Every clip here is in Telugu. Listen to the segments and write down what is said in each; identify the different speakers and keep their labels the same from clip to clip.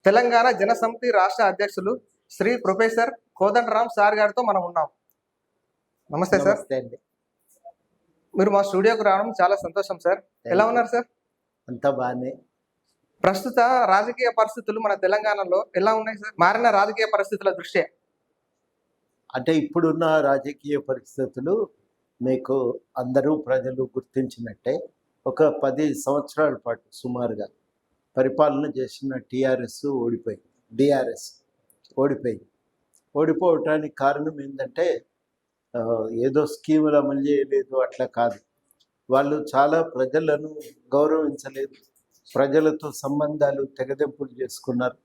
Speaker 1: తెలంగాణ జనసమితి రాష్ట్ర అధ్యక్షులు శ్రీ ప్రొఫెసర్ కోదండరామ్ సార్ గారితో మనం ఉన్నాం. నమస్తే సార్.
Speaker 2: నమస్తే అండి.
Speaker 1: మీరు మా స్టూడియోకి రావడం చాలా సంతోషం సార్. ఎలా ఉన్నారు సార్?
Speaker 2: అంతా బాగానే.
Speaker 1: ప్రస్తుత రాజకీయ పరిస్థితులు మన తెలంగాణలో ఎలా ఉన్నాయి సార్? మారిన రాజకీయ పరిస్థితుల దృష్ట్యా
Speaker 2: అంటే ఇప్పుడున్న రాజకీయ పరిస్థితులు మీకు అందరూ ప్రజలు గుర్తించినట్టే ఒక 10 సంవత్సరాల పాటు సుమారుగా పరిపాలన చేసిన టీఆర్ఎస్ ఓడిపోయింది, డిఆర్ఎస్ ఓడిపోయింది. ఓడిపోవటానికి కారణం ఏంటంటే ఏదో స్కీములు అమలు చేయలేదు అట్లా కాదు. వాళ్ళు చాలా ప్రజలను గౌరవించలేదు, ప్రజలతో సంబంధాలు తెగదెంపులు చేసుకున్నారు,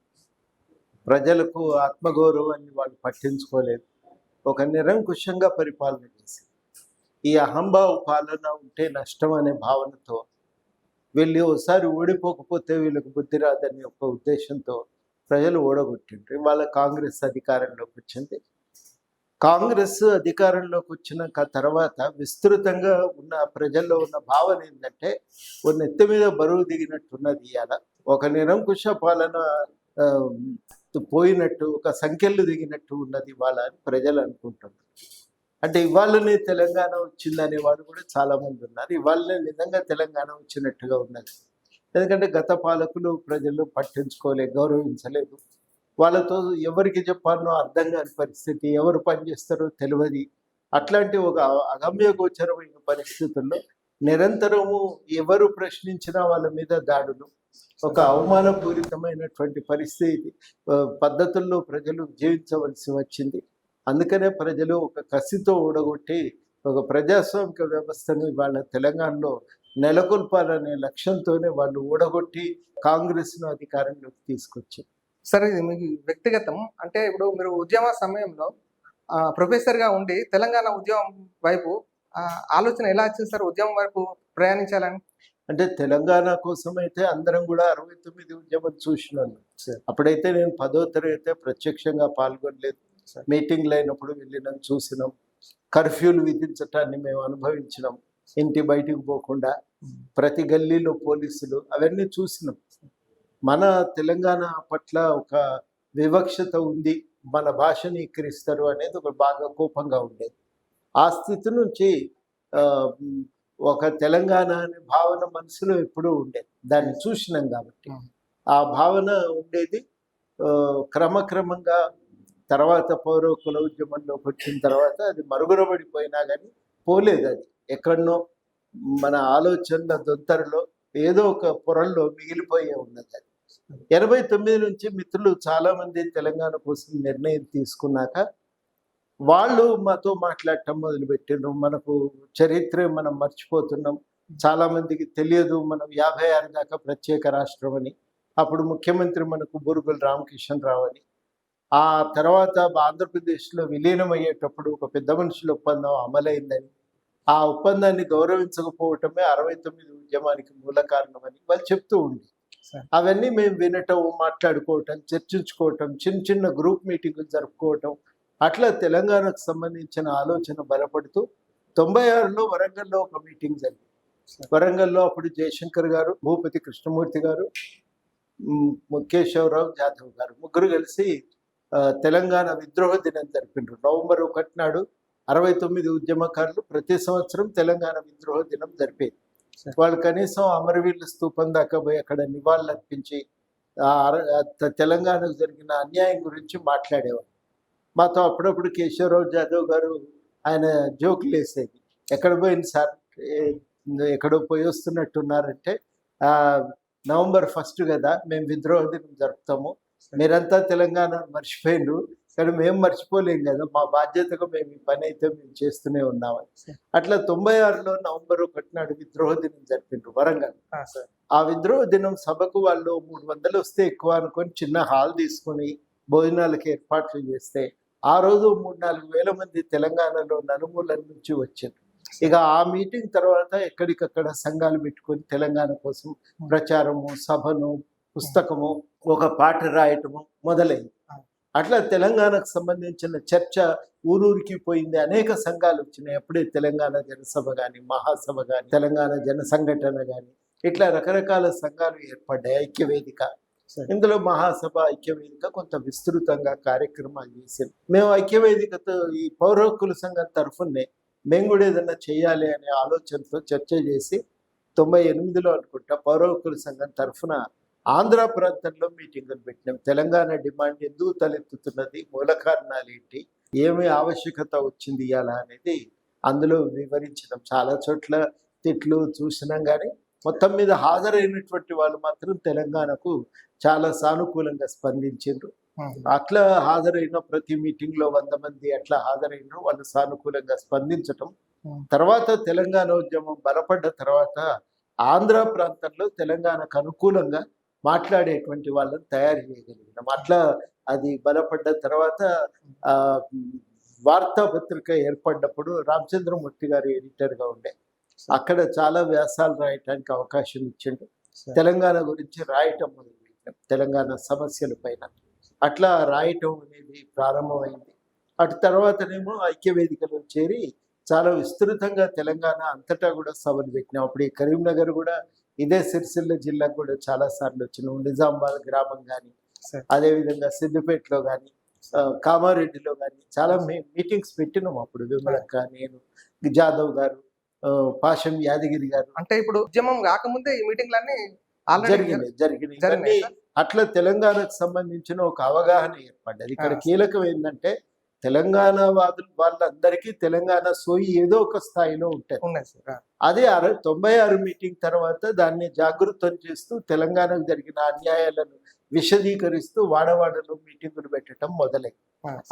Speaker 2: ప్రజలకు ఆత్మగౌరవాన్ని వాళ్ళు పట్టించుకోలేదు, ఒక నిరంకుశంగా పరిపాలన చేసి ఈ అహంభావ పాలన ఉంటే నష్టం అనే భావనతో వీళ్ళు ఒకసారి ఓడిపోకపోతే వీళ్ళకి బుద్ధి రాదనే ఒక ఉద్దేశంతో ప్రజలు ఓడగొట్టిండ్రు. వాళ్ళ కాంగ్రెస్ అధికారంలోకి వచ్చింది. కాంగ్రెస్ అధికారంలోకి వచ్చిన తర్వాత విస్తృతంగా ఉన్న ప్రజల్లో ఉన్న భావన ఏంటంటే ఓ నెత్తి మీద బరువు దిగినట్టున్నది. ఇవాళ ఒక నిరంకుశ పాలన పోయినట్టు, ఒక సంఖ్యలు దిగినట్టు ఉన్నది ఇవాళ అని ప్రజలు అనుకుంటున్నారు. అంటే ఇవాళనే తెలంగాణ వచ్చిందనే వాళ్ళు కూడా చాలామంది ఉన్నారు. ఇవాళనే నిజంగా తెలంగాణ వచ్చినట్టుగా ఉన్నది. ఎందుకంటే గత పాలకులు ప్రజలు పట్టించుకోలేదు, గౌరవించలేదు. వాళ్ళతో ఎవరికి చెప్పాలనో అర్థం కాని పరిస్థితి, ఎవరు పనిచేస్తారో తెలియదు. అట్లాంటి ఒక అగమ్య గోచరమైన పరిస్థితుల్లో నిరంతరము ఎవరు ప్రశ్నించినా వాళ్ళ మీద దాడులు, ఒక అవమానపూరితమైనటువంటి పరిస్థితి పద్ధతుల్లో ప్రజలు జీవించవలసి వచ్చింది. అందుకనే ప్రజలు ఒక కసితో ఓడగొట్టి ఒక ప్రజాస్వామిక వ్యవస్థను వాళ్ళ తెలంగాణలో నెలకొల్పాలనే లక్ష్యంతోనే వాళ్ళు ఓడగొట్టి కాంగ్రెస్ను అధికారంలోకి తీసుకొచ్చారు.
Speaker 1: సరే, ఇది మీకు వ్యక్తిగతం. అంటే ఇప్పుడు మీరు ఉద్యమ సమయంలో ప్రొఫెసర్గా ఉండి తెలంగాణ ఉద్యమం వైపు ఆలోచన ఎలా వచ్చింది సార్, ఉద్యమం వైపు ప్రయాణించాలని?
Speaker 2: అంటే తెలంగాణ కోసం అయితే అందరం కూడా 69 ఉద్యమం చూసినాను. అప్పుడైతే నేను 10వ తరగతి ప్రత్యక్షంగా పాల్గొనలేదు. మీటింగ్లు అయినప్పుడు వెళ్ళినాం, చూసినాం. కర్ఫ్యూలు విధించటాన్ని మేము అనుభవించినాం. ఇంటి బయటికి పోకుండా ప్రతి గల్లీలో పోలీసులు, అవన్నీ చూసినాం. మన తెలంగాణ పట్ల ఒక వివక్షత ఉంది, మన భాషని ఎక్కిరిస్తారు అనేది ఒక బాగా కోపంగా ఉండేది. ఆ స్థితి నుంచి ఒక తెలంగాణ అనే భావన మనసులో ఎప్పుడూ ఉండేది. దాన్ని చూసినాం కాబట్టి ఆ భావన ఉండేది. క్రమక్రమంగా తర్వాత పౌరకుల ఉద్యమంలోకి వచ్చిన తర్వాత అది మరుగునబడిపోయినా కానీ పోలేదు. అది ఎక్కడనో మన ఆలోచనల దొంతరలో ఏదో ఒక పొరల్లో మిగిలిపోయే ఉన్నది. అది 89 నుంచి మిత్రులు చాలామంది తెలంగాణ కోసం నిర్ణయం తీసుకున్నాక వాళ్ళు మాతో మాట్లాడటం మొదలుపెట్టిండ్రు. మనకు చరిత్ర మనం మర్చిపోతున్నాం, చాలామందికి తెలియదు మనం 56 దాకా ప్రత్యేక రాష్ట్రం అని. అప్పుడు ముఖ్యమంత్రి మనకు బూరుగుల రామకిషన్ రావు అని. ఆ తర్వాత ఆంధ్రప్రదేశ్లో విలీనమయ్యేటప్పుడు ఒక పెద్ద మనుషుల ఒప్పందం అమలైందని, ఆ ఒప్పందాన్ని గౌరవించకపోవటమే 69 ఉద్యమానికి మూల కారణమని వాళ్ళు చెప్తూ ఉండి, అవన్నీ మేము వినటం, మాట్లాడుకోవటం, చర్చించుకోవటం, చిన్న చిన్న గ్రూప్ మీటింగులు జరుపుకోవటం, అట్లా తెలంగాణకు సంబంధించిన ఆలోచన బలపడుతూ 96లో వరంగల్లో ఒక మీటింగ్ జరిగింది. వరంగల్లో అప్పుడు జయశంకర్ గారు, భూపతి కృష్ణమూర్తి గారు, కేశవరావు జాదవ్ గారు ముగ్గురు కలిసి తెలంగాణ విద్రోహ దినం జరిపిండ్రు. నవంబర్ 1 నాడు 69 ఉద్యమకారులు ప్రతి సంవత్సరం తెలంగాణ విద్రోహ దినం జరిపేది. వాళ్ళు కనీసం అమరవీరుల స్తూపం దాకా పోయి అక్కడ నివాళులు అర్పించి తెలంగాణకు జరిగిన అన్యాయం గురించి మాట్లాడేవారు. మాతో అప్పుడప్పుడు కేశవరావు జాదవ్ గారు ఆయన జోకులు వేసేది, ఎక్కడ పోయింది సార్, ఎక్కడో పోయి వస్తున్నట్టున్నారంటే, నవంబర్ 1 కదా మేము విద్రోహ దినం జరుపుతాము, మీరంతా తెలంగాణ మర్చిపోయిండ్రు కానీ మేము మర్చిపోలేం కదా, మా బాధ్యతగా మేము ఈ పని అయితే మేము చేస్తూనే ఉన్నామని. అట్లా 96లో నవంబర్ 1 నాడు విద్రోహ దినం జరిపిండ్రు వరంగల్. ఆ విద్రోహ దినం సభకు వాళ్ళు 300 వస్తే ఎక్కువ అనుకొని చిన్న హాల్ తీసుకొని భోజనాలకు ఏర్పాట్లు చేస్తే ఆ రోజు 3-4 వేల మంది తెలంగాణలో నలుమూలల నుంచి వచ్చారు. ఇక ఆ మీటింగ్ తర్వాత ఎక్కడికక్కడ సంఘాలు పెట్టుకొని తెలంగాణ కోసం ప్రచారము, సభను, పుస్తకము, ఒక పాట రాయటము మొదలైంది. అట్లా తెలంగాణకు సంబంధించిన చర్చ ఊరూరికి పోయింది. అనేక సంఘాలు వచ్చినాయి. అప్పుడే తెలంగాణ జనసభ కానీ, మహాసభ కానీ, తెలంగాణ జన సంఘటన కానీ, ఇట్లా రకరకాల సంఘాలు ఏర్పడ్డాయి, ఐక్యవేదిక.
Speaker 1: సరే.
Speaker 2: ఇందులో మహాసభ ఐక్యవేదిక కొంత విస్తృతంగా కార్యక్రమాలు చేసింది. మేము ఐక్యవేదికతో ఈ పౌర హక్కుల సంఘం తరఫునే మేము కూడా ఏదైనా చేయాలి అనే ఆలోచనతో చర్చ చేసి 98లో అనుకుంటా పౌర హక్కుల సంఘం తరఫున ఆంధ్ర ప్రాంతంలో మీటింగులు పెట్టినాం. తెలంగాణ డిమాండ్ ఎందుకు తలెత్తుతున్నది, మూల కారణాలు ఏంటి, ఏమి ఆవశ్యకత వచ్చింది ఇవాళ అనేది అందులో వివరించడం. చాలా చోట్ల తిట్లు చూసినాం, కానీ మొత్తం మీద హాజరైనటువంటి వాళ్ళు మాత్రం తెలంగాణకు చాలా సానుకూలంగా స్పందించారు. అట్లా హాజరైన ప్రతి మీటింగ్ లో 100 మంది అట్లా హాజరైన వాళ్ళు సానుకూలంగా స్పందించటం. తర్వాత తెలంగాణ ఉద్యమం బలపడ్డ తర్వాత ఆంధ్ర ప్రాంతంలో తెలంగాణకు అనుకూలంగా మాట్లాడేటువంటి వాళ్ళని తయారు చేయగలిగినాం. అట్లా అది బలపడ్డ తర్వాత ఆ వార్తాపత్రిక ఏర్పడ్డప్పుడు రామచంద్రమూర్తి గారు ఎడిటర్గా ఉండే, అక్కడ చాలా వ్యాసాలు రాయటానికి అవకాశం ఇచ్చిండు. తెలంగాణ గురించి రాయటం మొదలుపెట్టాం, తెలంగాణ సమస్యల పైన. అట్లా రాయటం అనేది ప్రారంభమైంది. అటు తర్వాతనేమో ఐక్యవేదికలో చేరి చాలా విస్తృతంగా తెలంగాణ అంతటా కూడా సభలు పెట్టినాం. అప్పుడు ఈ కరీంనగర్ కూడా ఇదే సిరిసిల్ల జిల్లాకు కూడా చాలా సార్లు వచ్చినాం. నిజామాబాద్ గ్రామం కానీ, అదేవిధంగా సిద్దిపేటలో కానీ, కామారెడ్డిలో కానీ చాలా మీటింగ్స్ పెట్టినాం. అప్పుడు విమలక్క, నేను, జాదవ్ గారు, పాషం యాదగిరి గారు.
Speaker 1: అంటే ఇప్పుడు ఉద్యమం కాకముందే ఈ మీటింగ్లన్నీ
Speaker 2: జరిగినాయి. అట్లా తెలంగాణకు సంబంధించిన ఒక అవగాహన ఏర్పడ్డది. ఇక్కడ కీలకం ఏంటంటే తెలంగాణ వాళ్ళందరికీ తెలంగాణ సోయి ఏదో ఒక స్థాయిలో ఉంటుంది. అదే 96 మీటింగ్ తర్వాత దాన్ని జాగృతం చేస్తూ తెలంగాణకు జరిగిన అన్యాయాలను విశదీకరిస్తూ వాడవాడలో మీటింగులు పెట్టడం మొదలైంది.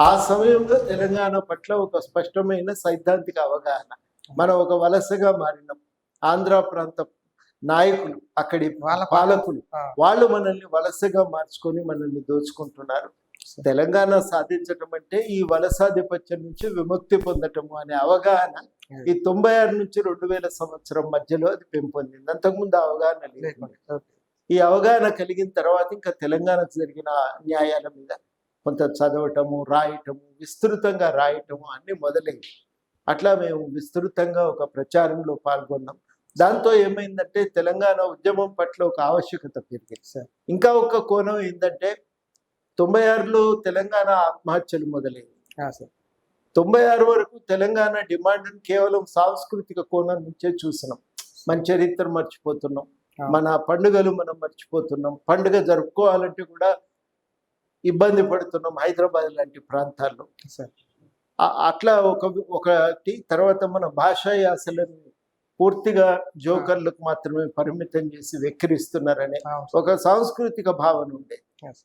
Speaker 2: ఆ సమయంలో తెలంగాణ పట్ల ఒక స్పష్టమైన సైద్ధాంతిక అవగాహన. మనం ఒక వలసగా మారినాం. ఆంధ్ర ప్రాంత నాయకులు, అక్కడి పాలకులు, వాళ్ళు మనల్ని వలసగా మార్చుకొని మనల్ని దోచుకుంటున్నారు. తెలంగాణ సాధించటం అంటే ఈ వలసాధిపత్యం నుంచి విముక్తి పొందటము అనే అవగాహన ఈ 96 నుంచి 2000 సంవత్సరం మధ్యలో అది పెంపొందింది. అంతకుముందు అవగాహన లేదు. ఈ అవగాహన కలిగిన తర్వాత ఇంకా తెలంగాణకు జరిగిన న్యాయాల మీద కొంత చదవటము, రాయటము, విస్తృతంగా రాయటము అన్ని మొదలైంది. అట్లా మేము విస్తృతంగా ఒక ప్రచారంలో పాల్గొన్నాం. దాంతో ఏమైందంటే తెలంగాణ ఉద్యమం పట్ల ఒక ఆవశ్యకత పెరిగింది. ఇంకా ఒక కోణం ఏంటంటే 96లో తెలంగాణ ఆత్మహత్యలు మొదలైంది. 96 వరకు తెలంగాణ డిమాండ్ని కేవలం సాంస్కృతిక కోణం నుంచే చూసినాం. మన చరిత్ర మర్చిపోతున్నాం, మన పండుగలు మనం మర్చిపోతున్నాం, పండుగ జరుపుకోవాలంటే కూడా ఇబ్బంది పడుతున్నాం హైదరాబాద్ లాంటి ప్రాంతాల్లో. అట్లా ఒకటి తర్వాత మన భాషా యాసలను పూర్తిగా జోకర్లకు మాత్రమే పరిమితం చేసి వెక్కిరిస్తున్నారనే ఒక సాంస్కృతిక భావన ఉండే.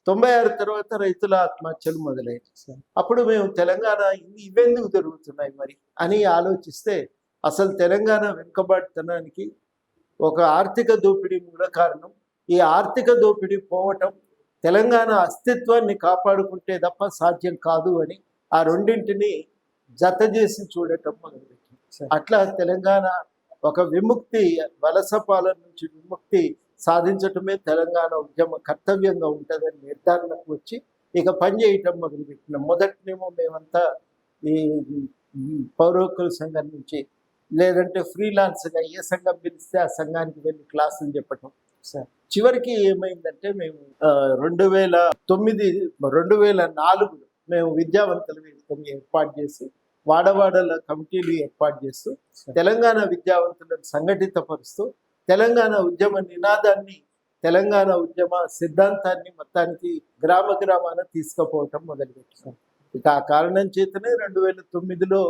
Speaker 2: 96 తర్వాత రైతుల ఆత్మహత్యలు మొదలయ్యాయి. అప్పుడు మేము తెలంగాణ ఇవెందుకు జరుగుతున్నాయి మరి అని ఆలోచిస్తే అసలు తెలంగాణ వెనుకబాటుతనానికి ఒక ఆర్థిక దోపిడీ మూల కారణం. ఈ ఆర్థిక దోపిడీ పోవటం తెలంగాణ అస్తిత్వాన్ని కాపాడుకుంటే తప్ప సాధ్యం కాదు అని ఆ రెండింటిని జత చేసి చూడటం మొదలుపెట్టింది. అట్లా తెలంగాణ ఒక విముక్తి, వలస పాలన నుంచి విముక్తి సాధించటమే తెలంగాణ ఉద్యమ కర్తవ్యంగా ఉంటుందని నిర్ధారణకు వచ్చి ఇక పనిచేయటం మొదలుపెట్టినాం. మొదటినేమో మేమంతా ఈ పౌర హక్కుల సంఘం నుంచి, లేదంటే ఫ్రీలాన్స్గా ఏ సంఘం పిలిస్తే ఆ సంఘానికి వెళ్ళి క్లాసులు చెప్పటం. చివరికి ఏమైందంటే మేము 2004లో మేము విద్యావంతుల వేదికని ఏర్పాటు చేసి వాడవాడల కమిటీలు ఏర్పాటు చేస్తూ తెలంగాణ విద్యావంతులను సంఘటితపరుస్తూ తెలంగాణ ఉద్యమ నినాదాన్ని, తెలంగాణ ఉద్యమ సిద్ధాంతాన్ని మొత్తానికి గ్రామ గ్రామాన తీసుకుపోవటం మొదలుపెట్టాం. ఇక ఆ కారణం చేతనే 2009లో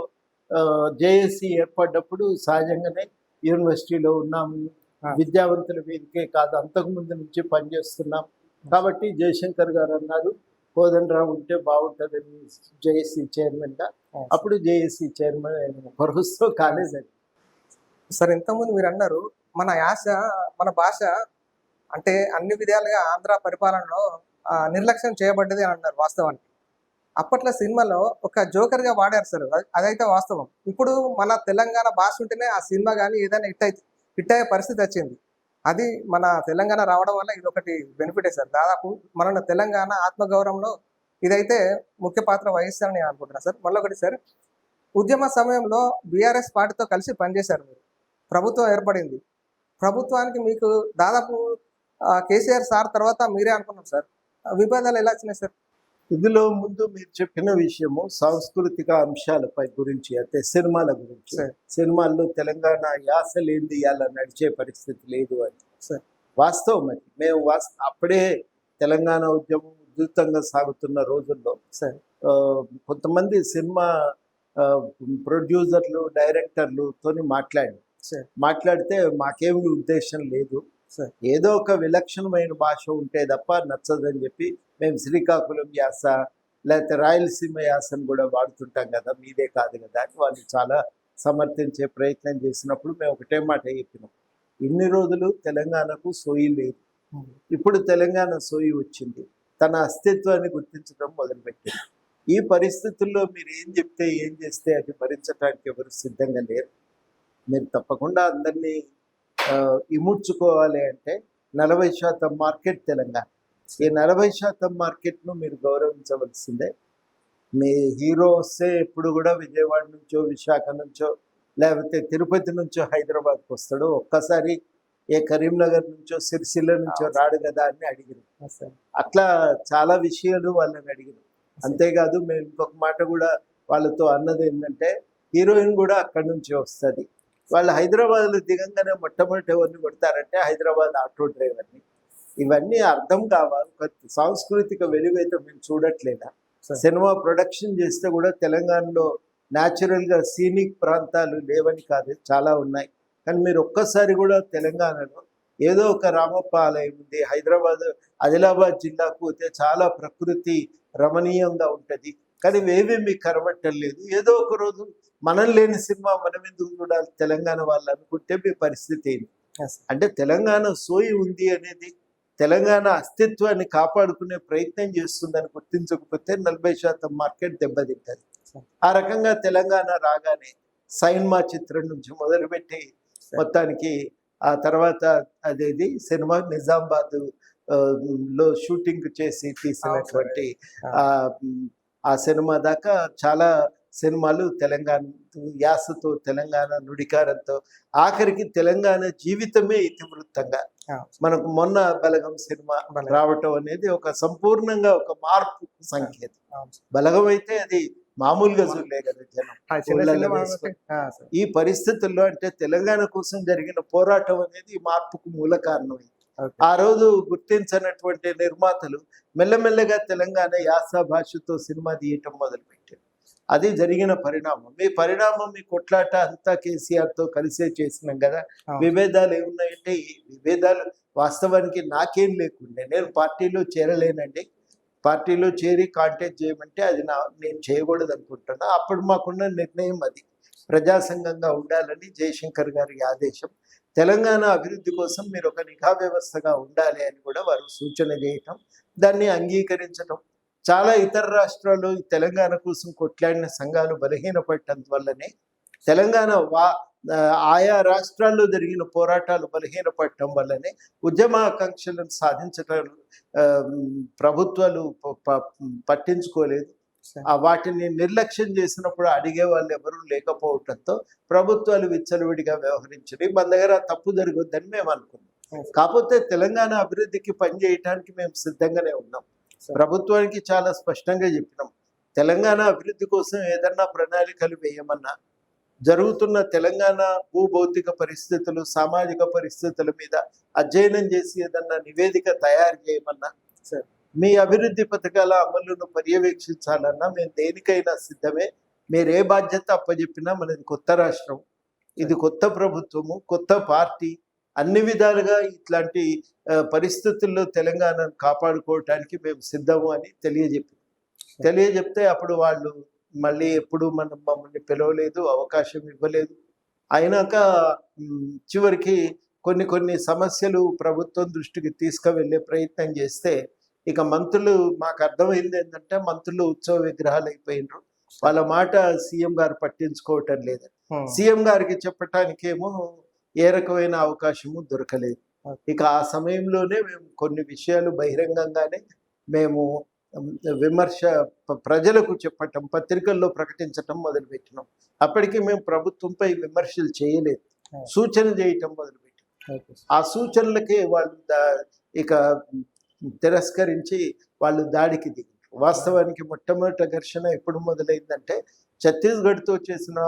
Speaker 2: జేఏసీ ఏర్పడ్డప్పుడు సహజంగానే యూనివర్సిటీలో ఉన్నాము, విద్యావంతుల వేదికే కాదు అంతకుముందు నుంచి పనిచేస్తున్నాం. కాబట్టి జయశంకర్ గారు అన్నారు కోదండరావు ఉంటే బాగుంటుందని జేఏసీ చైర్మన్గా. అప్పుడు జేఏసీ చైర్మన్ భరోసా కాలేజ్ అని.
Speaker 1: సార్, ఇంతకుముందు మీరు అన్నారు మన యాస, మన భాష అంటే అన్ని విధాలుగా ఆంధ్ర పరిపాలనలో నిర్లక్ష్యం చేయబడ్డది అని అన్నారు. వాస్తవానికి అప్పట్లో సినిమాలో ఒక జోకర్గా వాడారు సార్, అదైతే వాస్తవం. ఇప్పుడు మన తెలంగాణ భాష ఉంటేనే ఆ సినిమా కానీ ఏదైనా హిట్ అయ్యే పరిస్థితి వచ్చింది. అది మన తెలంగాణ రావడం వల్ల ఇది ఒకటి బెనిఫిటే సార్. దాదాపు మన తెలంగాణ ఆత్మగౌరవంలో ఇదైతే ముఖ్య పాత్ర వహిస్తారని నేను అనుకుంటున్నాను సార్. మళ్ళీ ఒకటి సార్, ఉద్యమ సమయంలో బీఆర్ఎస్ పార్టీతో కలిసి పనిచేశారు మీరు. ప్రభుత్వం ఏర్పడింది. ప్రభుత్వానికి మీకు దాదాపు కేసీఆర్ సార్ తర్వాత మీరే అనుకున్నాం సార్. విభేదాలు ఎలా వచ్చినాయి సార్?
Speaker 2: ఇందులో ముందు మీరు చెప్పిన విషయము సాంస్కృతిక అంశాలపై గురించి, అయితే సినిమాల గురించి.
Speaker 1: సరే.
Speaker 2: సినిమాల్లో తెలంగాణ యాస లేనిది ఇలా నడిచే పరిస్థితి లేదు అని
Speaker 1: సరే.
Speaker 2: వాస్తవం. అది మేము అప్పుడే తెలంగాణ ఉద్యమం ఉధృతంగా సాగుతున్న రోజుల్లో
Speaker 1: సరే.
Speaker 2: కొంతమంది సినిమా ప్రొడ్యూసర్లు డైరెక్టర్లతో
Speaker 1: సరే.
Speaker 2: మాట్లాడితే మాకేమి ఉద్దేశం లేదు,
Speaker 1: సరే.
Speaker 2: ఏదో ఒక విలక్షణమైన భాష ఉంటే తప్ప నచ్చదని చెప్పి మేము శ్రీకాకుళం యాస లేకపోతే రాయలసీమ యాసను కూడా వాడుతుంటాం కదా, మీదే కాదు కదా అని వాళ్ళు చాలా సమర్థించే ప్రయత్నం చేసినప్పుడు మేము ఒకటే మాట చెప్పినాం, ఇన్ని రోజులు తెలంగాణకు సోయి లేదు, ఇప్పుడు తెలంగాణ సోయి వచ్చింది, తన అస్తిత్వాన్ని గుర్తించడం మొదలుపెట్టింది. ఈ పరిస్థితుల్లో మీరు ఏం చెప్తే ఏం చేస్తే అది భరించడానికి ఎవరు సిద్ధంగా లేరు. మీరు తప్పకుండా అందరినీ ఇముడ్చుకోవాలి అంటే 40% మార్కెట్ తెలంగాణ. ఈ 40% మార్కెట్ను మీరు గౌరవించవలసిందే. మీ హీరో వస్తే ఎప్పుడు కూడా విజయవాడ నుంచో విశాఖ నుంచో లేకపోతే తిరుపతి నుంచో హైదరాబాద్కి వస్తాడు, ఒక్కసారి ఏ కరీంనగర్ నుంచో సిరిసిల్ల నుంచో రాడు కదా అని అడిగినాం. అట్లా చాలా విషయాలు వాళ్ళని అడిగినాం. అంతేకాదు మేము ఇంకొక మాట కూడా వాళ్ళతో అన్నది ఏంటంటే, హీరోయిన్ కూడా అక్కడి నుంచే వస్తుంది. వాళ్ళు హైదరాబాద్లో దిగంగానే మొట్టమొదటి ఎవరిని కొడతారంటే హైదరాబాద్ ఆటో డ్రైవర్ని. ఇవన్నీ అర్థం కావాలి. సాంస్కృతిక వెలువైతే మేము చూడట్లేదా? సినిమా ప్రొడక్షన్ చేస్తే కూడా తెలంగాణలో న్యాచురల్గా సీనిక్ ప్రాంతాలు లేవని కాదు, చాలా ఉన్నాయి. కానీ మీరు ఒక్కసారి కూడా తెలంగాణలో ఏదో ఒక రామప్ప ఆలయం ఉంది, హైదరాబాద్ ఆదిలాబాద్ జిల్లాకు పోతే చాలా ప్రకృతి రమణీయంగా ఉంటుంది, కానీ ఏమీ మీకు కనబట్టలేదు. ఏదో ఒక రోజు మనం లేని సినిమా మనం ఎందుకు చూడాలి తెలంగాణ వాళ్ళు అనుకుంటే మీ పరిస్థితి ఏంటి? అంటే తెలంగాణ సోయి ఉంది అనేది తెలంగాణ అస్తిత్వాన్ని కాపాడుకునే ప్రయత్నం చేస్తుందని గుర్తించకపోతే 40% మార్కెట్ దెబ్బతింటుంది. ఆ రకంగా తెలంగాణ రాగానే సైన్మా చిత్రం నుంచి మొదలుపెట్టి మొత్తానికి ఆ తర్వాత అదేది సినిమా నిజామాబాద్ లో షూటింగ్ చేసి తీసినటువంటి ఆ సినిమా దాకా చాలా సినిమాలు తెలంగాణ యాసతో, తెలంగాణ నుడికారంతో, ఆఖరికి తెలంగాణ జీవితమే ఇతివృత్తంగా మనకు మొన్న బలగం సినిమా రావటం అనేది ఒక సంపూర్ణంగా ఒక మార్పు సంకేతం. బలగం అయితే అది మామూలుగా చూడలే కదా జనం. ఈ పరిస్థితుల్లో అంటే తెలంగాణ కోసం జరిగిన పోరాటం అనేది మార్పుకు మూల కారణమైంది. ఆ రోజు గుర్తించినటువంటి నిర్మాతలు మెల్లమెల్లగా తెలంగాణ యాస భాషతో సినిమా తీయటం మొదలుపెట్టారు. అది జరిగిన పరిణామం. మీ కొట్లాట అంతా కేసీఆర్తో కలిసే చేసినాం కదా. విభేదాలు ఏమున్నాయంటే, ఈ విభేదాలు వాస్తవానికి నాకేం లేకుండే, నేను పార్టీలో చేరలేనండి. పార్టీలో చేరి కాంటాక్ట్ చేయమంటే అది నేను చేయకూడదు అనుకుంటున్నా. అప్పుడు మాకున్న నిర్ణయం అది ప్రజాసంఘంగా ఉండాలని జయశంకర్ గారి ఆదేశం. తెలంగాణ అభివృద్ధి కోసం మీరు ఒక నిఘా వ్యవస్థగా ఉండాలి అని కూడా వారు సూచన చేయటం, దాన్ని అంగీకరించడం. చాలా ఇతర రాష్ట్రాలు తెలంగాణ కోసం కొట్లాడిన సంఘాలు బలహీనపడటం వల్లనే తెలంగాణ ఆయా రాష్ట్రాల్లో జరిగిన పోరాటాలు బలహీనపడటం వల్లనే ఉద్యమాకాంక్షలను సాధించడం ప్రభుత్వాలు పట్టించుకోలేదు. వాటిని నిర్లక్ష్యం చేసినప్పుడు అడిగే వాళ్ళు ఎవరూ లేకపోవడంతో ప్రభుత్వాలు విచ్చలవిడిగా వ్యవహరించడం. మన దగ్గర తప్పు జరగొద్దని మేము అనుకున్నాం. కాకపోతే తెలంగాణ అభివృద్ధికి పనిచేయటానికి మేము సిద్ధంగానే ఉన్నాం. ప్రభుత్వానికి చాలా స్పష్టంగా చెప్పినాం, తెలంగాణ అభివృద్ధి కోసం ఏదన్నా ప్రణాళికలు వేయమన్నా, జరుగుతున్న తెలంగాణ భూభౌతిక పరిస్థితులు, సామాజిక పరిస్థితుల మీద అధ్యయనం చేసి ఏదన్నా నివేదిక తయారు చేయమన్నా, మీ అభివృద్ధి పథకాల అమలును పర్యవేక్షించాలన్నా మేము దేనికైనా సిద్ధమే. మీరు ఏ బాధ్యత అప్పచెప్పినా మనది కొత్త రాష్ట్రం, ఇది కొత్త ప్రభుత్వము, కొత్త పార్టీ, అన్ని విధాలుగా ఇట్లాంటి పరిస్థితుల్లో తెలంగాణను కాపాడుకోవటానికి మేము సిద్ధము అని తెలియజెప్తే అప్పుడు వాళ్ళు మళ్ళీ ఎప్పుడు మమ్మల్ని పిలవలేదు, అవకాశం ఇవ్వలేదు. అయినాక చివరికి కొన్ని సమస్యలు ప్రభుత్వం దృష్టికి తీసుకువెళ్ళే ప్రయత్నం చేస్తే ఇక మంత్రులు, మాకు అర్థమైంది ఏంటంటే మంత్రులు ఉత్సవ విగ్రహాలు అయిపోయినారు, వాళ్ళ మాట సీఎం గారు పట్టించుకోవటం లేదు. సీఎం గారికి చెప్పటానికేమో ఏ రకమైన అవకాశము దొరకలేదు. ఇక ఆ సమయంలోనే మేము కొన్ని విషయాలు బహిరంగంగానే మేము విమర్శ ప్రజలకు చెప్పటం, పత్రికల్లో ప్రకటించటం మొదలుపెట్టినాం. అప్పటికి మేము ప్రభుత్వంపై విమర్శలు చేయలేదు, సూచన చేయటం మొదలుపెట్టాం.
Speaker 1: Okay sir.
Speaker 2: ఆ సూచనలకి వాళ్ళు ఇక తిరస్కరించి వాళ్ళు దాడికి దిగారు. వాస్తవానికి మొట్టమొదటి ఘర్షణ ఎప్పుడు మొదలైందంటే ఛత్తీస్గఢ్తో చేసిన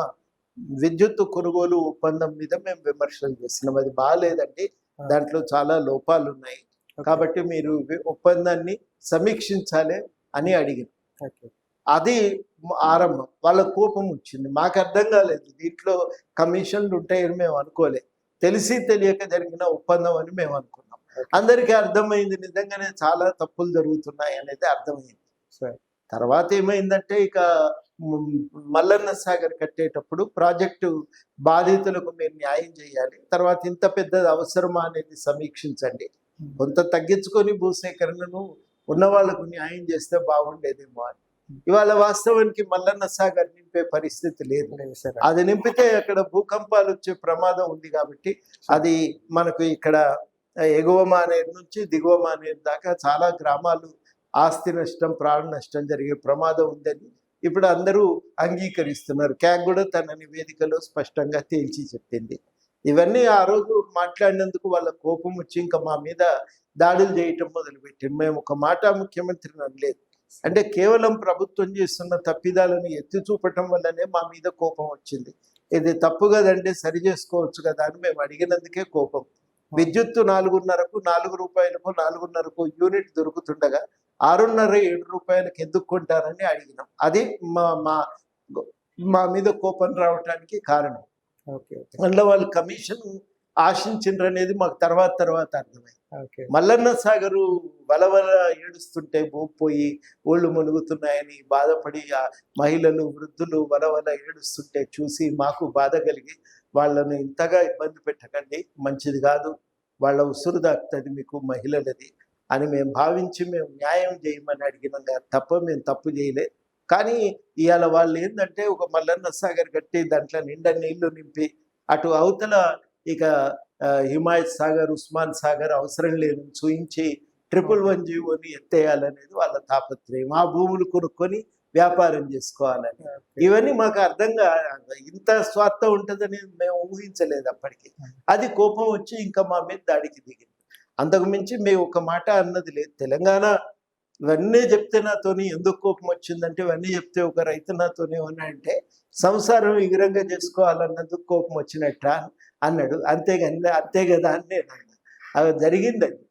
Speaker 2: విద్యుత్ కొనుగోలు ఒప్పందం మీద మేము విమర్శలు చేసినాం. అది బాగాలేదండి, దాంట్లో చాలా లోపాలు ఉన్నాయి, కాబట్టి మీరు ఒప్పందాన్ని సమీక్షించాలి అని అడిగింది.
Speaker 1: ఓకే.
Speaker 2: అది ఆరంభం. వాళ్ళ కోపం వచ్చింది. మాకు అర్థం కాలేదు, దీంట్లో కమిషన్లు ఉంటాయని మేము అనుకోలేదు. తెలిసి తెలియక జరిగిన ఒప్పందం అని మేము అనుకున్నాం. అందరికీ అర్థమైంది నిజంగానే చాలా తప్పులు జరుగుతున్నాయి అనేది అర్థమైంది. తర్వాత ఏమైందంటే ఇక మల్లన్న సాగర్ కట్టేటప్పుడు ప్రాజెక్టు బాధితులకు మీరు న్యాయం చేయాలి, తర్వాత ఇంత పెద్దది అవసరమా అనేది సమీక్షించండి, కొంత తగ్గించుకొని భూసేకరణను ఉన్న వాళ్ళకు న్యాయం చేస్తే బాగుండేదేమో అని. ఇవాళ వాస్తవానికి మల్లన్న సాగర్ నింపే పరిస్థితి లేదు. అది నింపితే అక్కడ భూకంపాలు వచ్చే ప్రమాదం ఉంది, కాబట్టి అది మనకు ఇక్కడ ఎగువ మానేరు నుంచి దిగువ మానేరు దాకా చాలా గ్రామాలు ఆస్తి నష్టం, ప్రాణ నష్టం జరిగే ప్రమాదం ఉందని ఇప్పుడు అందరూ అంగీకరిస్తున్నారు. క్యాగ్ కూడా తన నివేదికలో స్పష్టంగా తేల్చి చెప్పింది. ఇవన్నీ ఆ రోజు మాట్లాడినందుకు వాళ్ళ కోపం వచ్చి ఇంకా మా మీద దాడులు చేయటం మొదలుపెట్టింది. మేము ఒక మాట ముఖ్యమంత్రిని అనలేదు, అంటే కేవలం ప్రభుత్వం చేస్తున్న తప్పిదాలను ఎత్తి చూపటం వల్లనే మా మీద కోపం వచ్చింది. ఇది తప్పు కదండి, సరి చేసుకోవచ్చు కదా అని మేము అడిగినందుకే కోపం. విద్యుత్తు 4.5కు 4 రూపాయలకు 4.5కు యూనిట్ దొరుకుతుండగా 6.5-7 రూపాయలకు ఎందుకు కొంటారని అడిగినాం. అది మా మీద కోపం రావటానికి కారణం. అందులో వాళ్ళు కమిషన్ ఆశించిండ్రు అనేది మాకు తర్వాత అర్థమైంది. మల్లన్న సాగరు వలవల ఏడుస్తుంటే పోయి ఒళ్ళు మునుగుతున్నాయని బాధపడి ఆ మహిళలు వృద్ధులు వలవల ఏడుస్తుంటే చూసి మాకు బాధ కలిగి వాళ్ళను ఇంతగా ఇబ్బంది పెట్టకండి, మంచిది కాదు, వాళ్ళ ఉసురు దాక్కుతుంది మీకు మహిళలది అని మేము భావించి మేము న్యాయం చేయమని అడిగినాం తప్ప మేము తప్పు చేయలేదు. కానీ ఇవాళ వాళ్ళు ఏంటంటే ఒక మల్లన్న సాగర్ కట్టి దాంట్లో నిండా నీళ్లు నింపి అటు అవతల ఇక హిమాయత్ సాగర్, ఉస్మాన్ సాగర్ అవసరం లేదు చూయించి 111 జీవోని ఎత్తేయాలనేది వాళ్ళ తాపత్రయం. ఆ భూములు కొనుక్కొని వ్యాపారం చేసుకోవాలని. ఇవన్నీ మాకు అర్థంగా ఇంత స్వార్థం ఉంటుందని మేము ఊహించలేదు అప్పటికి. అది కోపం వచ్చి ఇంకా మా మీద దాడికి దిగింది. అంతకు మించి మేము ఒక మాట అన్నది లేదు. తెలంగాణ ఇవన్నీ చెప్తే నాతోని ఎందుకు కోపం వచ్చిందంటే, ఇవన్నీ చెప్తే ఒక రైతు నాతోని ఏమన్నా అంటే సంసారం విగ్రంగా చేసుకోవాలన్నందుకు కోపం వచ్చినట్ట అన్నాడు. అంతే కదా అని నేను అన్నా. అది జరిగిందండి.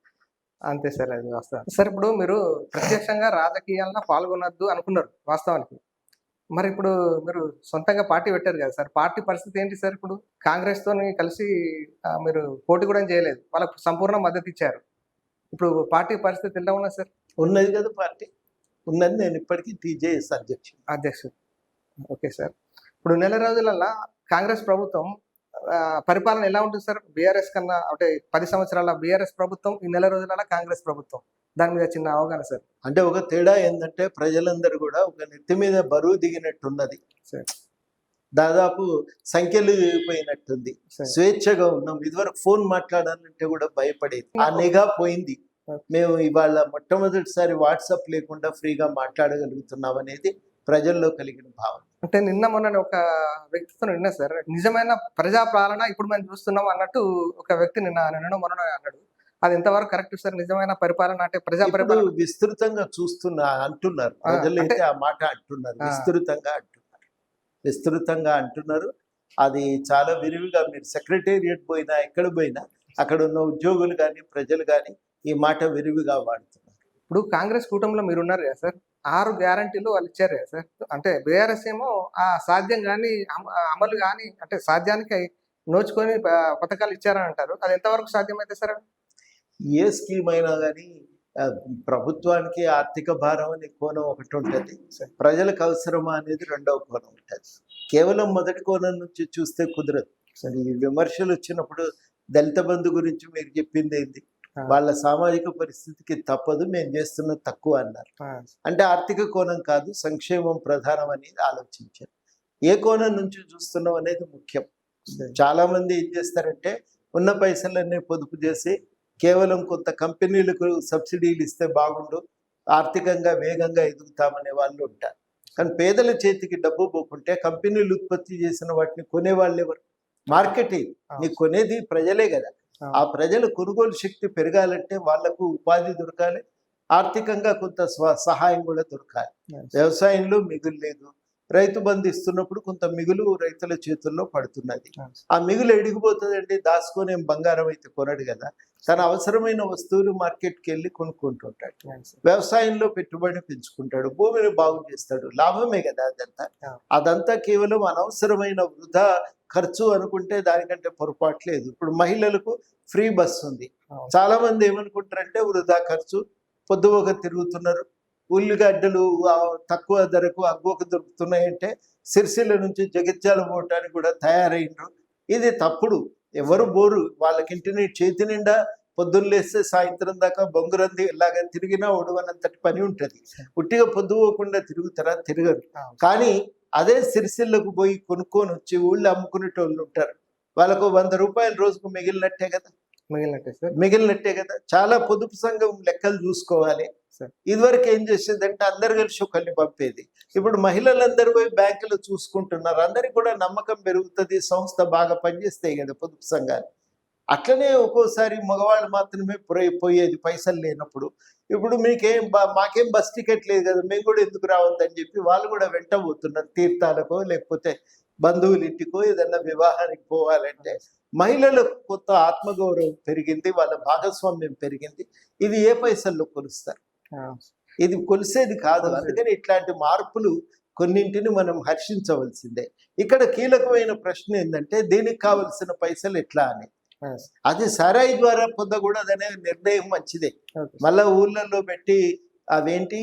Speaker 1: అంతే సార్, అది వాస్తవం. సార్ ఇప్పుడు మీరు ప్రత్యక్షంగా రాజకీయాల్లో పాల్గొనొద్దు అనుకున్నారు వాస్తవానికి. మరి ఇప్పుడు మీరు సొంతంగా పార్టీ పెట్టారు కదా సార్, పార్టీ పరిస్థితి ఏంటి సార్? ఇప్పుడు కాంగ్రెస్ తోని కలిసి మీరు పోటీ కూడా చేయలేదు, వాళ్ళకు సంపూర్ణ మద్దతు ఇచ్చారు. ఇప్పుడు పార్టీ పరిస్థితి ఎలా ఉన్నది సార్?
Speaker 2: ఉన్నది కదా పార్టీ ఉన్నది. నేను ఇప్పటికీ టీజేఎస్ అధ్యక్షుడు.
Speaker 1: Okay sir. ఇప్పుడు నెల రోజులలో కాంగ్రెస్ ప్రభుత్వం పరిపాలన ఎలా ఉంటుంది సార్? బీఆర్ఎస్ కన్నా అంటే 10 సంవత్సరాల బీఆర్ఎస్ ప్రభుత్వం, ఈ నెల రోజులలో కాంగ్రెస్ ప్రభుత్వం, దాని మీద చిన్న అవగాహన సార్.
Speaker 2: అంటే ఒక తేడా ఏంటంటే ప్రజలందరూ కూడా ఒక నెత్తి మీద బరువు దిగినట్టున్నది, దాదాపు సంఖ్యలు దిగిపోయినట్టుంది, స్వేచ్ఛగా ఉన్నాం. ఇదివరకు ఫోన్ మాట్లాడాలంటే కూడా భయపడేది, ఆ నిఘా పోయింది. మేము ఇవాళ మొట్టమొదటిసారి వాట్సాప్ లేకుండా ఫ్రీగా మాట్లాడగలుగుతున్నాం అనేది ప్రజల్లో కలిగిన భావన.
Speaker 1: అంటే నిన్న మొన్న ఒక వ్యక్తితో విన్నా సార్, నిజమైన ప్రజాపాలన ఇప్పుడు మనం చూస్తున్నాం అన్నట్టు ఒక వ్యక్తి నిన్న మొన్న అన్నాడు. అది ఎంతవరకు కరెక్ట్ సార్? నిజమైన పరిపాలన అంటే ప్రజా పరిపాలన
Speaker 2: విస్తృతంగా అంటున్నారు ప్రజలు, అయితే ఆ మాట అంటున్నారు, విస్తృతంగా అంటున్నారు. అది చాలా విరివిగా మీరు సెక్రటేరియట్ పోయినా ఎక్కడ పోయినా అక్కడ ఉన్న ఉద్యోగులు కానీ ప్రజలు కానీ ఈ మాట విరివిగా వాడుతున్నారు.
Speaker 1: ఇప్పుడు కాంగ్రెస్ కూటమిలో మీరు ఉన్నారు కదా సార్, 6 గ్యారంటీలు వాళ్ళు ఇచ్చారు కదా సార్. అంటే బీఆర్ఎస్ ఏమో ఆ సాధ్యం కానీ అమలు కానీ అంటే సాధ్యానికి నోచుకొని పథకాలు ఇచ్చారని అంటారు. అది ఎంతవరకు సాధ్యమైతే సార్?
Speaker 2: ఏ స్కీమ్ అయినా కానీ ప్రభుత్వానికి ఆర్థిక భారం అనే కోణం ఒకటి ఉంటుంది, ప్రజలకు అవసరమా అనేది రెండవ కోణం ఉంటుంది. కేవలం మొదటి కోణం నుంచి చూస్తే కుదరదు. ఈ విమర్శలు వచ్చినప్పుడు దళిత బంధు గురించి మీరు చెప్పింది ఏంది? వాళ్ళ సామాజిక పరిస్థితికి తప్పదు, మేము చేస్తున్న తక్కువ అన్నారు. అంటే ఆర్థిక కోణం కాదు, సంక్షేమం ప్రధానం అనేది ఆలోచించారు. ఏ కోణం నుంచి చూస్తున్నాం అనేది ముఖ్యం. చాలా మంది ఏం చేస్తారంటే ఉన్న పైసలన్నీ పొదుపు చేసి కేవలం కొంత కంపెనీలకు సబ్సిడీలు ఇస్తే బాగుండు, ఆర్థికంగా వేగంగా ఎదుగుతామనే వాళ్ళు ఉంటారు. కానీ పేదల చేతికి డబ్బు పోకుంటే కంపెనీలు ఉత్పత్తి చేసిన వాటిని కొనేవాళ్ళు ఎవరు? మార్కెటింగ్, నీకు కొనేది ప్రజలే కదా. ఆ ప్రజల కొనుగోలు శక్తి పెరగాలంటే వాళ్లకు ఉపాధి దొరకాలి, ఆర్థికంగా కొంత సహాయం కూడా దొరకాలి. వ్యవసాయంలో మిగులు లేదు, రైతు బంధు ఇస్తున్నప్పుడు కొంత మిగులు రైతుల చేతుల్లో పడుతున్నది. ఆ మిగులు ఎడిగిపోతుందండి, దాచుకొని బంగారం అయితే కొనడు కదా, తన అవసరమైన వస్తువులు మార్కెట్కి వెళ్ళి కొనుక్కుంటుంటాడు, వ్యవసాయంలో పెట్టుబడి పెంచుకుంటాడు, భూమిని బాగు చేస్తాడు, లాభమే కదా అదంతా. అదంతా కేవలం అనవసరమైన వృధా ఖర్చు అనుకుంటే దానికంటే పొరపాటు లేదు. ఇప్పుడు మహిళలకు ఫ్రీ బస్ ఉంది, చాలా మంది ఏమనుకుంటారంటే వృధా ఖర్చు, పొద్దుపోక తిరుగుతున్నారు, ఉల్లిగడ్డలు తక్కువ ధరకు అగ్గోకు దొరుకుతున్నాయంటే సిరిసిల్ల నుంచి జగిత్యాల పోవటానికి కూడా తయారైనరు. ఇది తప్పుడు. ఎవరు బోరు, వాళ్ళకింటిని చేతి నిండా పొద్దున్న లేస్తే సాయంత్రం దాకా బొంగురంది ఇలాగా తిరిగినా ఒడవనంతటి పని ఉంటుంది. ఉట్టిగా పొద్దుపోకుండా తిరుగుతారా? తిరగరు. కానీ అదే సిరిసిల్లకు పోయి కొనుక్కొని వచ్చి ఊళ్ళో అమ్ముకునేటోళ్ళు ఉంటారు, వాళ్ళకు 100 రూపాయలు రోజుకు మిగిలినట్టే కదా. మిగిలినట్టే కదా. చాలా పొదుపు సంఘం లెక్కలు చూసుకోవాలి. ఇదివరకు ఏం చేసేదంటే అందరు కలిసి ఒకరిని పంపేది, ఇప్పుడు మహిళలందరూ పోయి బ్యాంకులో చూసుకుంటున్నారు, అందరికి కూడా నమ్మకం పెరుగుతుంది, సంస్థ బాగా పనిచేస్తాయి కదా పొదుపు సంఘాలు. అట్లనే ఒక్కోసారి మగవాళ్ళు మాత్రమే పోయేది పైసలు లేనప్పుడు. ఇప్పుడు మాకేం బస్ టికెట్ లేదు కదా, మేము కూడా ఎందుకు రావద్దని చెప్పి వాళ్ళు కూడా వెంట పోతున్నారు తీర్థాలకో లేకపోతే బంధువుల ఇంటికో ఏదన్నా వివాహానికి పోవాలంటే. మహిళలకు కొత్త ఆత్మగౌరవం పెరిగింది, వాళ్ళ భాగస్వామ్యం పెరిగింది. ఇది ఏ పైసల్లో కొలుస్తారు? ఇది కొలిసేది కాదు. అందుకని ఇట్లాంటి మార్పులు కొన్నింటిని మనం హర్షించవలసిందే. ఇక్కడ కీలకమైన ప్రశ్న ఏంటంటే దీనికి కావలసిన పైసలు ఎట్లా అని. అది సరాయి ద్వారా పొందకూడదనే నిర్ణయం మంచిదే. మళ్ళా ఊళ్ళల్లో పెట్టి అవేంటి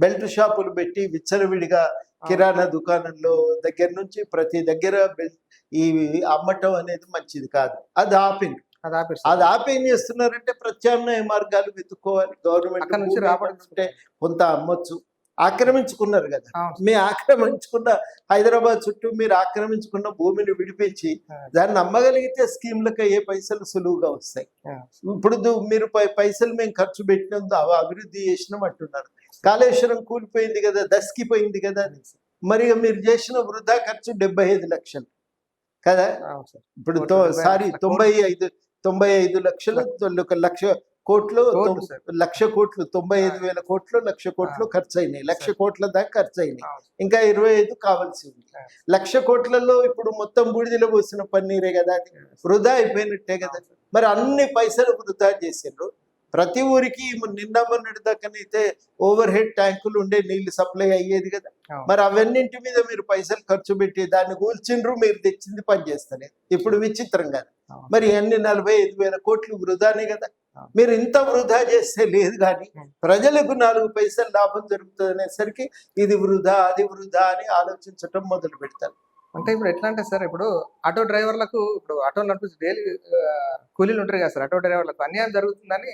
Speaker 2: బెల్ట్ షాపులు పెట్టి విచ్చలవిడిగా కిరాణా దుకాణంలో దగ్గర నుంచి ప్రతి దగ్గర ఈ అమ్మటం అనేది మంచిది కాదు. అది ఆపి ఏం చేస్తున్నారంటే ప్రత్యామ్నాయ మార్గాలు వెతుక్కోవాలి. గవర్నమెంట్ నుంచి రాబడుతుంటే కొంత అమ్మొచ్చు. ఆక్రమించుకున్నారు కదా, మీ ఆక్రమించుకున్న హైదరాబాద్ చుట్టూ మీరు ఆక్రమించుకున్న భూమిని విడిపించి దాన్ని అమ్మగలిగితే స్కీమ్లకు అయ్యే పైసలు సులువుగా వస్తాయి. ఇప్పుడు మీరు పైసలు మేము ఖర్చు పెట్టినందు అభివృద్ధి చేసినాం అంటున్నారు. కాళేశ్వరం కూలిపోయింది కదా, దస్కిపోయింది కదా, మరి మీరు చేసిన వృధా ఖర్చు 75 లక్షలు కదా. ఇప్పుడు 95 లక్షలు, 1 లక్ష కోట్లు, 1,00,000 కోట్లు, 95,000 కోట్లు, 1,00,000 కోట్లు ఖర్చు అయినాయి. 1,00,000 కోట్ల దాకా ఖర్చు అయినాయి, ఇంకా 25 కావాల్సి ఉంది. 1,00,000 కోట్లలో ఇప్పుడు మొత్తం బూడిదలో పోసిన పన్నీరే కదా, అది వృధా అయిపోయినట్టే కదా. మరి అన్ని పైసలు వృధా చేసిండ్రు. ప్రతి ఊరికి నిన్న మొన్నటి దాకానైతే ఓవర్ హెడ్ ట్యాంకులు ఉండే, నీళ్లు సప్లై అయ్యేది కదా. మరి అవన్నింటి మీద మీరు పైసలు ఖర్చు పెట్టి దాన్ని కూల్చిండ్రు, మీరు తెచ్చింది పనిచేస్తలేదు. ఇప్పుడు విచిత్రం కదా, మరి అన్ని 45,000 కోట్లు వృధానే కదా. మీరు ఇంత వృధా చేస్తే లేదు, కానీ ప్రజలకు 4 పైసలు లాభం జరుగుతుంది అనేసరికి ఇది వృధా అది వృధా అని ఆలోచించటం మొదలు పెడతారు.
Speaker 1: అంటే ఇప్పుడు ఎట్లా అంటే సార్, ఇప్పుడు ఆటో డ్రైవర్లకు, ఇప్పుడు ఆటోలు నడిపి డైలీ కూలీలు ఉంటారు కదా సార్, ఆటో డ్రైవర్లకు అన్యాయం జరుగుతుందని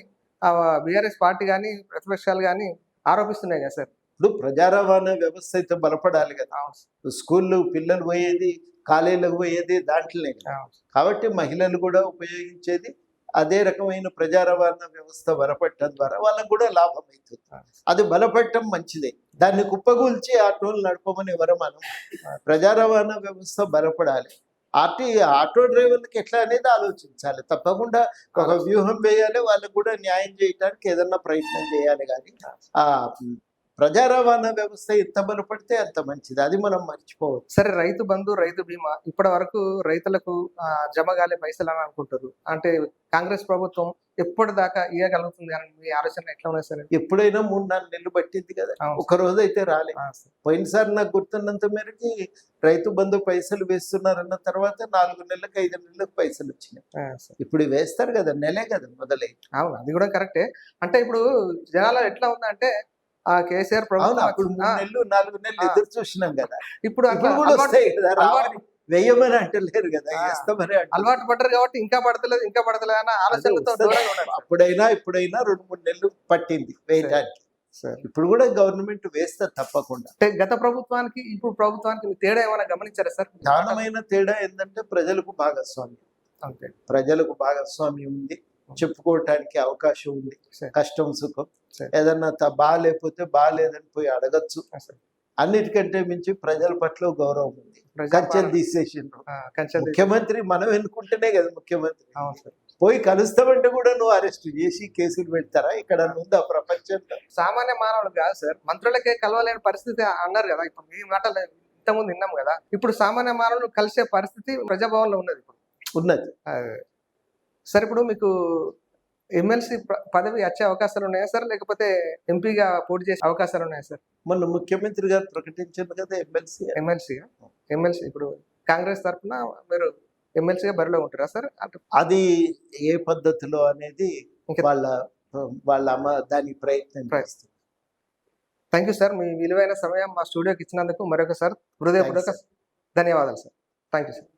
Speaker 1: బీఆర్ఎస్ పార్టీ కానీ ప్రతిపక్షాలు కానీ ఆరోపిస్తున్నాయి కదా సార్.
Speaker 2: ఇప్పుడు ప్రజా రవాణా వ్యవస్థ అయితే బలపడాలి కదా. స్కూళ్ళు పిల్లలు పోయేది, కాలేజీలకు పోయేది దాంట్లోనే. కాబట్టి మహిళలు కూడా ఉపయోగించేది అదే రకమైన ప్రజా రవాణా వ్యవస్థ బలపడటం ద్వారా వాళ్ళకు కూడా లాభం అవుతుంది. అది బలపడటం మంచిదే. దాన్ని కుప్పగూల్చి ఆటోలు నడపమని ఎవరు మనం. ప్రజా రవాణా వ్యవస్థ బలపడాలి. ఆటో డ్రైవర్లకి ఎట్లా అనేది ఆలోచించాలి. తప్పకుండా ఒక వ్యూహం వేయాలి, వాళ్ళకు కూడా న్యాయం చేయడానికి ఏదన్నా ప్రయత్నం చేయాలి. కానీ ప్రజా రవాణా వ్యవస్థ ఎంత బలపడితే అంత మంచిది, అది మనం మర్చిపోవచ్చు.
Speaker 1: సరే, రైతు బంధు, రైతు బీమా ఇప్పటి వరకు రైతులకు జమ కాలే పైసలు అని అనుకుంటారు. అంటే కాంగ్రెస్ ప్రభుత్వం ఎప్పటిదాకా ఇవ్వగలుగుతుంది అని మీ ఆలోచన ఎట్లా ఉన్నాయి సార్?
Speaker 2: ఎప్పుడైనా 3-4 నెలలు పట్టింది కదా, ఒక రోజు అయితే రాలేదు. పోయినసారి నాకు గుర్తున్నంత మేరకి రైతు బంధు పైసలు వేస్తున్నారన్న తర్వాత 4 నెలలకు 5 నెలలకు పైసలు వచ్చినాయి. ఇప్పుడు వేస్తారు కదా, నెలే కదా మొదలై.
Speaker 1: అవును, అది కూడా కరెక్టే. అంటే ఇప్పుడు జనాలు ఎట్లా ఉందంటే కేసీఆర్ ప్రభుత్వం
Speaker 2: అప్పుడు 3 నెలలు 4 నెలలు ఎదురు చూసినాం కదా,
Speaker 1: ఇప్పుడు
Speaker 2: కూడా వస్తాయి కదా. వెయ్యమని అంటలేరు కదా,
Speaker 1: అలవాటు పడ్డారు కాబట్టి ఇంకా పడతలేదు అన్న ఆలోచనలతో
Speaker 2: అప్పుడైనా ఇప్పుడైనా 2-3 నెలలు పట్టింది వేయడానికి. ఇప్పుడు కూడా గవర్నమెంట్ వేస్తే తప్పకుండా.
Speaker 1: గత ప్రభుత్వానికి ఇప్పుడు ప్రభుత్వానికి తేడా ఏమైనా గమనించారా సార్?
Speaker 2: ప్రధానమైన తేడా ఏంటంటే ప్రజలకు భాగస్వామ్యం ఉంది, చెప్పుకోవటానికి అవకాశం ఉంది. కష్టం సుఖం ఏదన్నా బాగాలేకపోతే బాగాలేదని పోయి అడగచ్చు. అన్నిటికంటే మించి ప్రజల పట్ల గౌరవం ఉంది. కంచెలు తీసేసిండ్రు.
Speaker 1: కంచెలు
Speaker 2: ముఖ్యమంత్రి మనం ఎన్నుకుంటేనే కదా ముఖ్యమంత్రి.
Speaker 1: అవును సార్.
Speaker 2: పోయి కలుస్తామంటే కూడా నువ్వు అరెస్ట్ చేసి కేసులు పెడతారా? ఇక్కడ ఉందా ప్రపంచంలో?
Speaker 1: సామాన్య మానవులు కాదు సార్, మంత్రులకే కలవలేని పరిస్థితి అన్నారు కదా. ఇప్పుడు మీ మాటలు ఇంతకుముందు విన్నాం కదా. ఇప్పుడు సామాన్య మానవులు కలిసే పరిస్థితి ప్రజాభవన్లో ఉన్నది ఇప్పుడు.
Speaker 2: ఉన్నది.
Speaker 1: సార్ ఇప్పుడు మీకు ఎమ్మెల్సీ పదవి వచ్చే అవకాశాలు ఉన్నాయా సార్, లేకపోతే ఎంపీగా పోటీ చేసే అవకాశాలు ఉన్నాయా సార్?
Speaker 2: మొన్న ముఖ్యమంత్రి గారు ప్రకటించారు కదా
Speaker 1: ఎమ్మెల్సీ ఇప్పుడు కాంగ్రెస్ తరఫున మీరు ఎమ్మెల్సీగా బరిలో ఉంటారా సార్?
Speaker 2: అది ఏ పద్ధతిలో అనేది వాళ్ళ దాని ప్రయత్నం చేస్తారు.
Speaker 1: థ్యాంక్ యూ సార్, మీ విలువైన సమయం మా స్టూడియోకి ఇచ్చినందుకు మరొకసారి హృదయపూర్వక ధన్యవాదాలు సార్. Thank you sir.